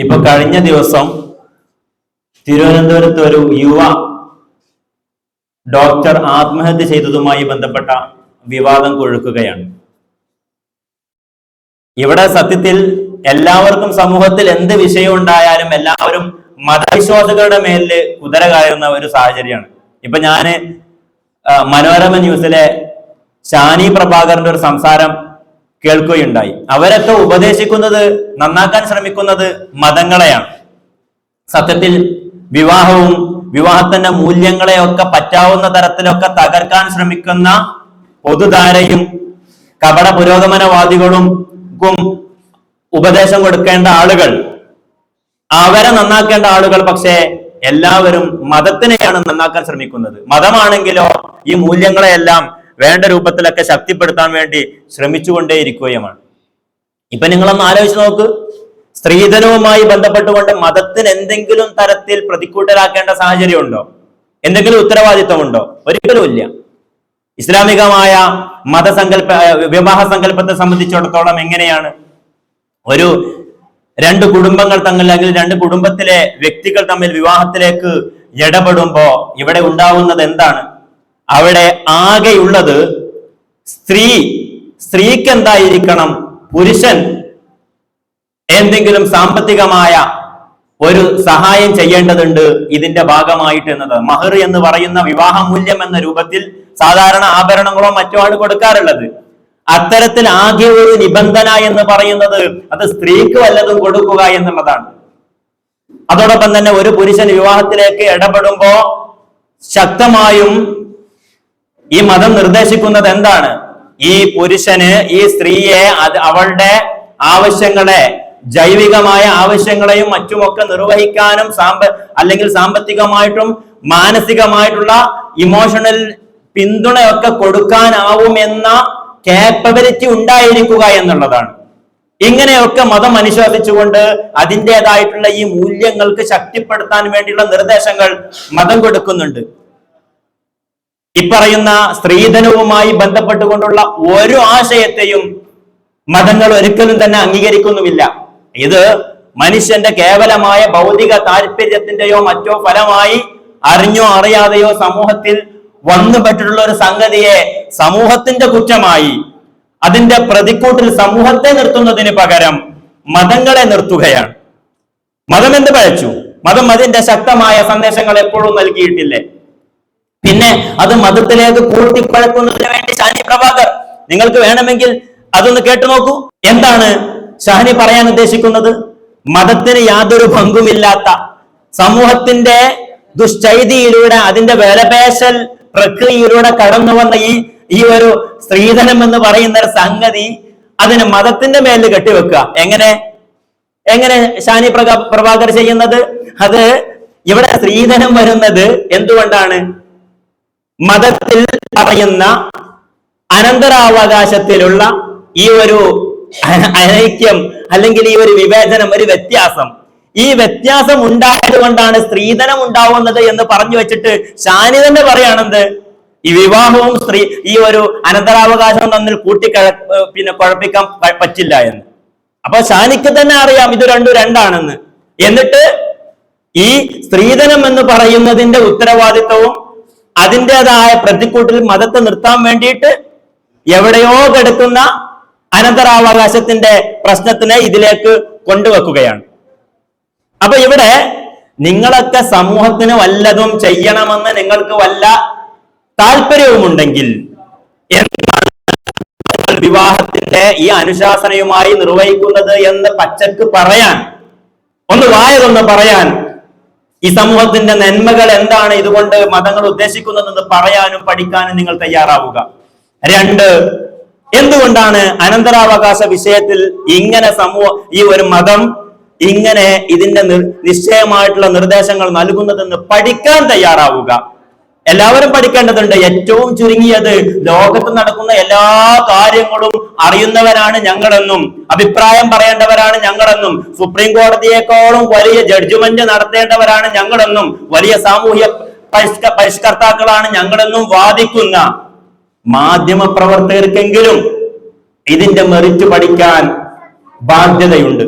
ഇപ്പൊ കഴിഞ്ഞ ദിവസം തിരുവനന്തപുരത്ത് ഒരു യുവ ഡോക്ടർ ആത്മഹത്യ ചെയ്തതുമായി ബന്ധപ്പെട്ട വിവാദം കൊഴുക്കുകയാണ്. ഇവിടെ സത്യത്തിൽ എല്ലാവർക്കും സമൂഹത്തിൽ എന്ത് വിഷയം ഉണ്ടായാലും എല്ലാവരും മതവിശ്വാസികളുടെ മേലില് കുതിര കയറുന്ന ഒരു സാഹചര്യമാണ്. ഇപ്പൊ ഞാന് മനോരമ ന്യൂസിലെ ഷാനി പ്രഭാകറിന്റെ ഒരു സംസാരം കേൾക്കുകയുണ്ടായി. അവരൊക്കെ ഉപദേശിക്കുന്നത്, നന്നാക്കാൻ ശ്രമിക്കുന്നത് മതങ്ങളെയാണ്. സത്യത്തിൽ വിവാഹവും വിവാഹത്തിന്റെ മൂല്യങ്ങളെയൊക്കെ പറ്റാവുന്ന തരത്തിലൊക്കെ തകർക്കാൻ ശ്രമിക്കുന്ന പൊതുധാരയും കപട പുരോഗമനവാദികളും ഉപദേശം കൊടുക്കേണ്ട ആളുകൾ, അവരെ നന്നാക്കേണ്ട ആളുകൾ പക്ഷേ എല്ലാവരും മതത്തിനെയാണ് നന്നാക്കാൻ ശ്രമിക്കുന്നത്. മതമാണെങ്കിലോ ഈ മൂല്യങ്ങളെയെല്ലാം വേണ്ട രൂപത്തിലൊക്കെ ശക്തിപ്പെടുത്താൻ വേണ്ടി ശ്രമിച്ചുകൊണ്ടേയിരിക്കുകയുമാണ്. ഇപ്പൊ നിങ്ങളൊന്ന് ആലോചിച്ച് നോക്ക്, സ്ത്രീധനവുമായി ബന്ധപ്പെട്ടുകൊണ്ട് മതത്തിന് എന്തെങ്കിലും തരത്തിൽ പ്രതിക്കൂട്ടലാക്കേണ്ട സാഹചര്യമുണ്ടോ? എന്തെങ്കിലും ഉത്തരവാദിത്വമുണ്ടോ? ഒരിക്കലും ഇല്ല. ഇസ്ലാമികമായ വിവാഹ സങ്കല്പത്തെ സംബന്ധിച്ചിടത്തോളം എങ്ങനെയാണ് ഒരു രണ്ട് കുടുംബങ്ങൾ തമ്മിൽ, അല്ലെങ്കിൽ രണ്ട് കുടുംബത്തിലെ വ്യക്തികൾ തമ്മിൽ വിവാഹത്തിലേക്ക് ഇടപെടുമ്പോ ഇവിടെ ഉണ്ടാവുന്നത് എന്താണ്? അവിടെ ആകെയുള്ളത് സ്ത്രീക്ക് എന്തായിരിക്കണം, പുരുഷൻ എന്തെങ്കിലും സാമ്പത്തികമായ ഒരു സഹായം ചെയ്യേണ്ടതുണ്ട് ഇതിന്റെ ഭാഗമായിട്ട് എന്നത്. മഹർ എന്ന് പറയുന്ന വിവാഹ മൂല്യം എന്ന രൂപത്തിൽ സാധാരണ ആഭരണങ്ങളോ മറ്റോ ആണ് കൊടുക്കാറുള്ളത്. അത്തരത്തിൽ ആകെ ഒരു നിബന്ധന എന്ന് പറയുന്നത് അത് സ്ത്രീക്ക് വല്ലതും കൊടുക്കുക എന്നുള്ളതാണ്. അതോടൊപ്പം തന്നെ ഒരു പുരുഷൻ വിവാഹത്തിലേക്ക് ഇടപെടുമ്പോ ശക്തമായും ഈ മതം നിർദ്ദേശിക്കുന്നത് എന്താണ്? ഈ പുരുഷന് ഈ സ്ത്രീയെ അവളുടെ ആവശ്യങ്ങളെ, ജൈവികമായ ആവശ്യങ്ങളെയും മറ്റുമൊക്കെ നിർവഹിക്കാനും അല്ലെങ്കിൽ സാമ്പത്തികമായിട്ടും മാനസികമായിട്ടുള്ള ഇമോഷണൽ പിന്തുണയൊക്കെ കൊടുക്കാനാവുമെന്ന കേപ്പബിലിറ്റി ഉണ്ടായിരിക്കുക എന്നുള്ളതാണ്. ഇങ്ങനെയൊക്കെ മതം അനുശാസിച്ചുകൊണ്ട് അതിൻ്റെതായിട്ടുള്ള ഈ മൂല്യങ്ങൾക്ക് ശക്തിപ്പെടുത്താൻ വേണ്ടിയുള്ള നിർദ്ദേശങ്ങൾ മതം കൊടുക്കുന്നുണ്ട്. ഇപ്പറയുന്ന സ്ത്രീധനവുമായി ബന്ധപ്പെട്ടുകൊണ്ടുള്ള ഒരു ആശയത്തെയും മതങ്ങൾ ഒരിക്കലും തന്നെ അംഗീകരിക്കുന്നുമില്ല. ഇത് മനുഷ്യന്റെ കേവലമായ ഭൗതിക താല്പര്യത്തിന്റെയോ മറ്റോ ഫലമായി അറിഞ്ഞോ അറിയാതെയോ സമൂഹത്തിൽ വന്നുപെട്ടിട്ടുള്ള ഒരു സംഗതിയെ സമൂഹത്തിന്റെ കുറ്റമായി, അതിന്റെ പ്രതിക്കൂട്ടിൽ സമൂഹത്തെ നിർത്തുന്നതിന് പകരം മതങ്ങളെ നിർത്തുകയാണ്. മതം എന്ത് പഴച്ചു? മതം അതിന്റെ ശക്തമായ സന്ദേശങ്ങൾ എപ്പോഴും നൽകിയിട്ടില്ലേ? പിന്നെ അത് മതത്തിലേക്ക് കൂട്ടിപ്പഴക്കുന്നതിന് വേണ്ടി ഷാനി പ്രഭാകർ, നിങ്ങൾക്ക് വേണമെങ്കിൽ അതൊന്ന് കേട്ടു നോക്കൂ. എന്താണ് ഷാനി പറയാൻ ഉദ്ദേശിക്കുന്നത്? മതത്തിന് യാതൊരു പങ്കുമില്ലാത്ത സമൂഹത്തിന്റെ ദുശ്ചൈതിയിലൂടെ, അതിന്റെ വിലപേശൽ പ്രക്രിയയിലൂടെ കടന്നു വന്ന ഈ ഒരു സ്ത്രീധനം എന്ന് പറയുന്ന ഒരു സംഗതി അതിന് മതത്തിന്റെ മേലിൽ കെട്ടിവെക്കുക. എങ്ങനെ ഷാനി പ്രഭാകർ ചെയ്യുന്നത്? അത് ഇവിടെ സ്ത്രീധനം വരുന്നത് എന്തുകൊണ്ടാണ്? മതത്തിൽ പറയുന്ന അനന്തരാവകാശത്തിലുള്ള ഈ ഒരു അനൈക്യം, അല്ലെങ്കിൽ ഈ ഒരു വിവേചനം, ഒരു വ്യത്യാസം, ഈ വ്യത്യാസം ഉണ്ടായത് കൊണ്ടാണ് സ്ത്രീധനം ഉണ്ടാവുന്നത് എന്ന് പറഞ്ഞു വെച്ചിട്ട് ഷാനി തന്നെ പറയുകയാണെന്ത്? ഈ വിവാഹവും ഈ ഒരു അനന്തരാവകാശവും തമ്മിൽ കുഴപ്പിക്കാൻ പറ്റില്ല എന്ന്. അപ്പൊ ഷാനിക്ക് തന്നെ അറിയാം ഇത് രണ്ടും രണ്ടാണെന്ന്. എന്നിട്ട് ഈ സ്ത്രീധനം എന്ന് പറയുന്നതിന്റെ ഉത്തരവാദിത്വവും അതിൻ്റെതായ പ്രതിക്കൂട്ടിൽ മതത്തെ നിർത്താൻ വേണ്ടിയിട്ട് എവിടെയോ കിടക്കുന്ന അനന്തരാവകാശത്തിന്റെ പ്രശ്നത്തിനെ ഇതിലേക്ക് കൊണ്ടുവെക്കുകയാണ്. അപ്പൊ ഇവിടെ നിങ്ങളൊക്കെ സമൂഹത്തിന് വല്ലതും ചെയ്യണമെന്ന് നിങ്ങൾക്ക് വല്ല താല്പര്യവുമുണ്ടെങ്കിൽ വിവാഹത്തിന്റെ ഈ അനുശാസനയുമായി നിർവഹിക്കുന്നത് എന്ന് പച്ചക്ക് പറയാൻ, ഒന്ന് വായതൊന്ന് പറയാൻ, ഈ സമൂഹത്തിന്റെ നന്മകൾ എന്താണ് ഇതുകൊണ്ട് മതങ്ങൾ ഉദ്ദേശിക്കുന്നതെന്ന് പറയാനും പഠിക്കാനും നിങ്ങൾ തയ്യാറാവുക. രണ്ട്, എന്തുകൊണ്ടാണ് അനന്തരാവകാശ വിഷയത്തിൽ ഇങ്ങനെ ഈ ഒരു മതം ഇങ്ങനെ ഇതിന്റെ നിശ്ചയമായിട്ടുള്ള നിർദ്ദേശങ്ങൾ നൽകുന്നതെന്ന് പഠിക്കാൻ തയ്യാറാവുക. എല്ലാവരും പഠിക്കേണ്ടതുണ്ട്. ഏറ്റവും ചുരുങ്ങിയത് ലോകത്ത് നടക്കുന്ന എല്ലാ കാര്യങ്ങളും അറിയുന്നവരാണ് ഞങ്ങളെന്നും, അഭിപ്രായം പറയേണ്ടവരാണ് ഞങ്ങളെന്നും, സുപ്രീം കോടതിയേക്കാളും വലിയ ജഡ്ജ്മെന്റ് നടത്തേണ്ടവരാണ് ഞങ്ങളെന്നും, വലിയ സാമൂഹ്യ പരിഷ്കർത്താക്കളാണ് ഞങ്ങളെന്നും വാദിക്കുന്ന മാധ്യമ പ്രവർത്തകർക്കെങ്കിലും ഇതിന്റെ മെറിറ്റ് പഠിക്കാൻ ബാധ്യതയുണ്ട്.